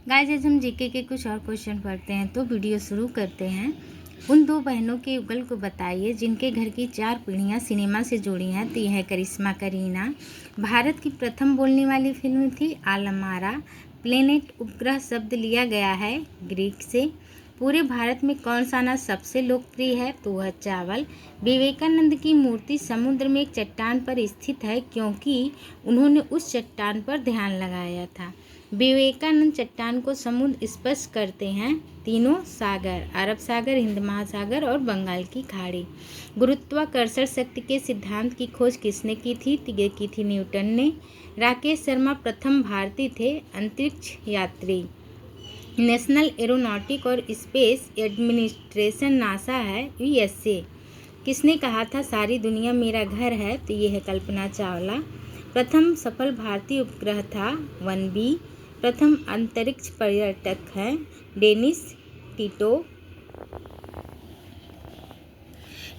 Guys आज हम GK के कुछ और क्वेश्चन पढ़ते हैं, तो वीडियो शुरू करते हैं। उन दो बहनों के युगल को बताइए जिनके घर की 4 पीढ़ियां सिनेमा से जुड़ी हैं। तो यह है करिश्मा करीना। भारत की प्रथम बोलने वाली फिल्म थी आलमारा। प्लेनेट उपग्रह शब्द लिया गया है ग्रीक से। पूरे भारत में कौन सा अनाज सबसे लोकप्रिय है? तो वह चावल। विवेकानंद की मूर्ति समुद्र में एक चट्टान पर स्थित है क्योंकि उन्होंने उस चट्टान पर ध्यान लगाया था। विवेकानंद चट्टान को समुद्र स्पर्श करते हैं तीनों सागर, अरब सागर, हिंद महासागर और बंगाल की खाड़ी। गुरुत्वाकर्षण शक्ति के सिद्धांत की खोज किसने की थी? ये की थी न्यूटन ने। राकेश शर्मा प्रथम भारतीय थे अंतरिक्ष यात्री। नेशनल एरोनॉटिक और स्पेस एडमिनिस्ट्रेशन नासा है यूएसए। किसने कहा था सारी दुनिया मेरा घर है? तो ये है कल्पना चावला। प्रथम सफल भारतीय उपग्रह था 1B। प्रथम अंतरिक्ष पर्यटक हैं डेनिस टिटो।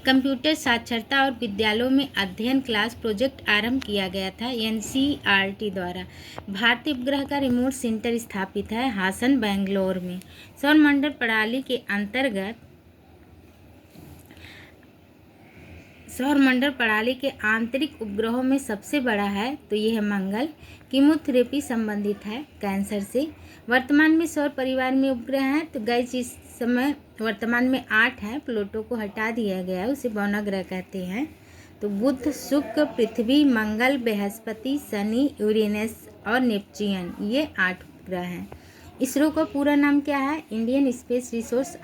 कंप्यूटर साक्षरता और विद्यालयों में अध्ययन क्लास प्रोजेक्ट आरंभ किया गया था एनसीईआरटी द्वारा। भारतीय उपग्रह का रिमोट सेंटर स्थापित है हासन बेंगलोर में। सौरमंडल प्रणाली के अंतर्गत सौरमंडल प्रणाली के आंतरिक उपग्रहों में सबसे बड़ा है तो यह है मंगल। कीमोथेरेपी संबंधित है कैंसर से। वर्तमान में सौर परिवार में उपग्रह हैं तो गाइस इस समय वर्तमान में 8 हैं। प्लूटो को हटा दिया गया है, उसे बौना ग्रह कहते हैं। तो बुध, शुक्र, पृथ्वी, मंगल, बृहस्पति, शनि, यूरेनस और नेपच्यून, ये 8 उपग्रह हैं। इसरो का पूरा नाम क्या है? Indian space resource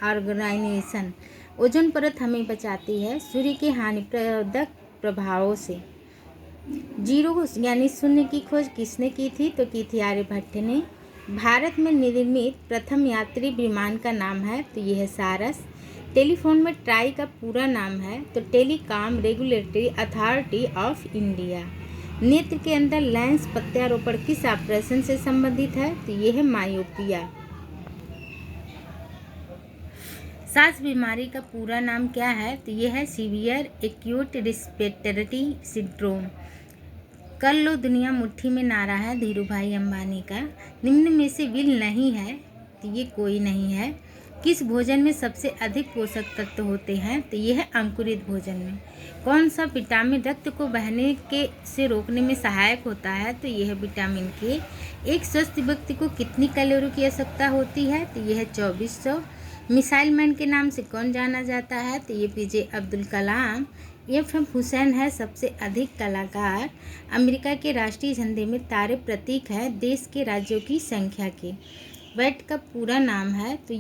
organisation. Ozone परत हमें बचाती है सूर्य के हानिप्रदक प्रभावों से। जीरो यानी शून्य की खोज किसने की थी? तो की थी आर्यभट्ट ने। भारत में निर्मित प्रथम यात्री विमान का नाम है तो यह है सारस। टेलीफोन में ट्राई का पूरा नाम है तो telecom regulatory authority of India. नेत्र के अंदर लेंस प्रत्यारोपण किस ऑपरेशन से संबंधित है? तो यह है मायोपिया। सांस बीमारी का पूरा नाम क्या है? तो यह है सीवियर एक्यूट रेस्पिरेटरी सिंड्रोम। कर लो दुनिया मुट्ठी में नारा है धीरू भाई अंबानी का। निम्न में से विल नहीं है तो ये कोई नहीं है। किस भोजन में सबसे अधिक पोषक तत्व होते हैं? तो यह है अंकुरित भोजन में। कौन सा विटामिन रक्त को बहने के से रोकने में सहायक होता है? तो यह है विटामिन के। एक स्वस्थ व्यक्ति को कितनी कैलोरी की आवश्यकता होती है? तो यह है 2400। मिसाइल मैन के नाम से कौन जाना जाता है? तो ये पीजे अब्दुल कलाम। एफ हुसैन है सबसे अधिक कलाकार। अमेरिका के राष्ट्रीय झंडे में तारे प्रतीक है देश के राज्यों की संख्या के। वैट का पूरा नाम है तो